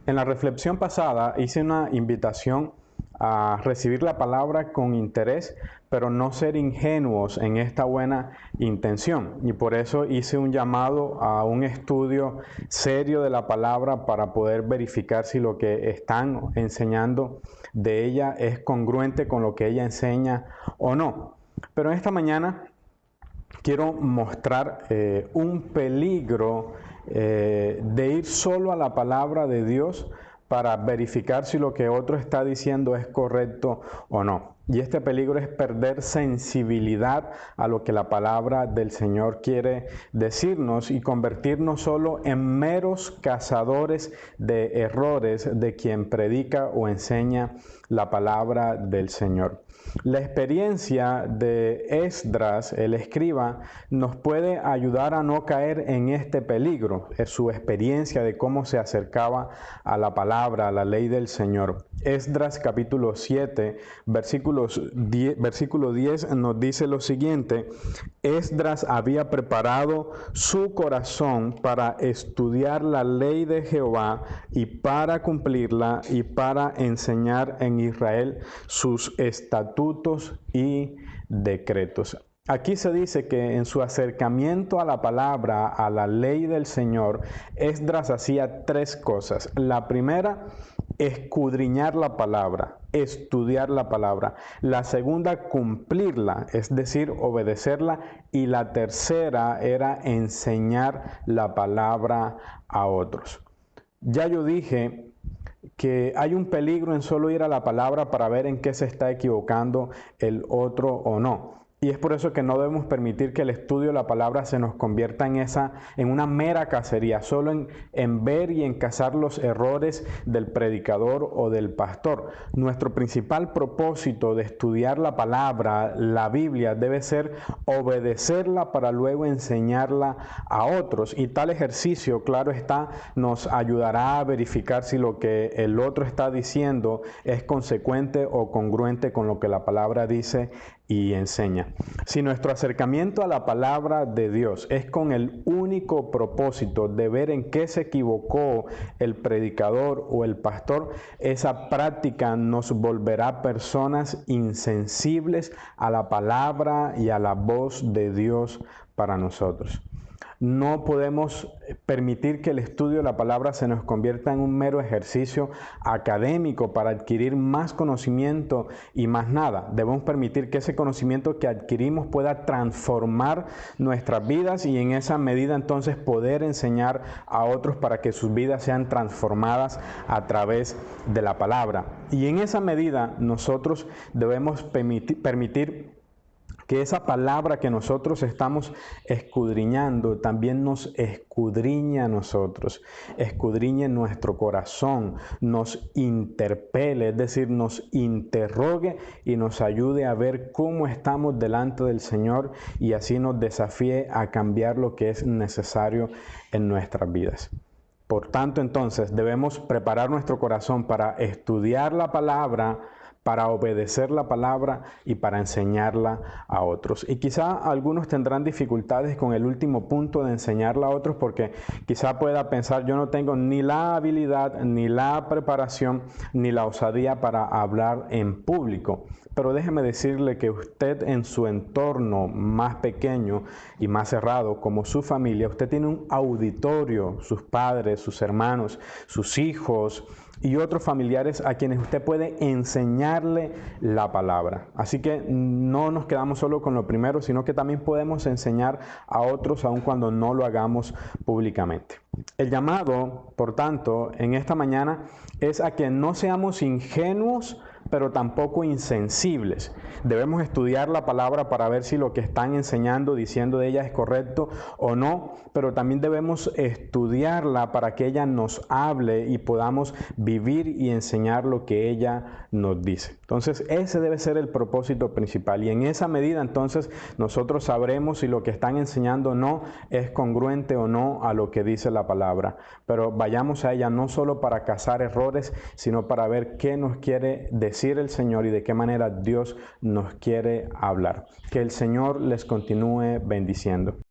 En la reflexión pasada hice una invitación a recibir la palabra con interés, pero no ser ingenuos en esta buena intención. Y por eso hice un llamado a un estudio serio de la palabra para poder verificar si lo que están enseñando de ella es congruente con lo que ella enseña o no. Pero esta mañana quiero mostrar un peligro de ir solo a la palabra de Dios para verificar si lo que otro está diciendo es correcto o no. Y este peligro es perder sensibilidad a lo que la palabra del Señor quiere decirnos y convertirnos solo en meros cazadores de errores de quien predica o enseña la palabra del Señor. La experiencia de Esdras, el escriba, nos puede ayudar a no caer en este peligro. Es su experiencia de cómo se acercaba a la palabra, a la ley del Señor. Esdras capítulo 7, versículo 10 nos dice lo siguiente: Esdras había preparado su corazón para estudiar la ley de Jehová y para cumplirla y para enseñar en Israel sus estatutos y decretos. Aquí se dice que en su acercamiento a la palabra, a la ley del Señor, Esdras hacía tres cosas. La primera, escudriñar la palabra, estudiar la palabra. La segunda, cumplirla, es decir, obedecerla. Y la tercera era enseñar la palabra a otros. Ya yo dije que hay un peligro en solo ir a la palabra para ver en qué se está equivocando el otro o no. Y es por eso que no debemos permitir que el estudio de la palabra se nos convierta en una mera cacería, solo en ver y en cazar los errores del predicador o del pastor. Nuestro principal propósito de estudiar la palabra, la Biblia, debe ser obedecerla para luego enseñarla a otros. Y tal ejercicio, claro está, nos ayudará a verificar si lo que el otro está diciendo es consecuente o congruente con lo que la palabra dice y enseña. Si nuestro acercamiento a la palabra de Dios es con el único propósito de ver en qué se equivocó el predicador o el pastor, esa práctica nos volverá personas insensibles a la palabra y a la voz de Dios para nosotros. No podemos permitir que el estudio de la palabra se nos convierta en un mero ejercicio académico para adquirir más conocimiento y más nada. Debemos permitir que ese conocimiento que adquirimos pueda transformar nuestras vidas y en esa medida entonces poder enseñar a otros para que sus vidas sean transformadas a través de la palabra. Y en esa medida nosotros debemos permitir que esa palabra que nosotros estamos escudriñando también nos escudriñe a nosotros, escudriñe nuestro corazón, nos interpele, es decir, nos interrogue y nos ayude a ver cómo estamos delante del Señor y así nos desafíe a cambiar lo que es necesario en nuestras vidas. Por tanto, entonces, debemos preparar nuestro corazón para estudiar la palabra, para obedecer la palabra y para enseñarla a otros. Y quizá algunos tendrán dificultades con el último punto de enseñarla a otros porque quizá pueda pensar: yo no tengo ni la habilidad, ni la preparación, ni la osadía para hablar en público. Pero déjeme decirle que usted en su entorno más pequeño y más cerrado, como su familia, usted tiene un auditorio, sus padres, sus hermanos, sus hijos y otros familiares a quienes usted puede enseñarle la palabra. Así que no nos quedamos solo con lo primero, sino que también podemos enseñar a otros aun cuando no lo hagamos públicamente. El llamado, por tanto, en esta mañana es a que no seamos ingenuos, pero tampoco insensibles. Debemos estudiar la palabra para ver si lo que están enseñando, diciendo de ella es correcto o no, pero también debemos estudiarla para que ella nos hable y podamos vivir y enseñar lo que ella nos dice. Entonces, ese debe ser el propósito principal y en esa medida entonces nosotros sabremos si lo que están enseñando no es congruente o no a lo que dice la palabra. Pero vayamos a ella no solo para cazar errores, sino para ver qué nos quiere decir el Señor y de qué manera Dios nos quiere hablar. Que el Señor les continúe bendiciendo.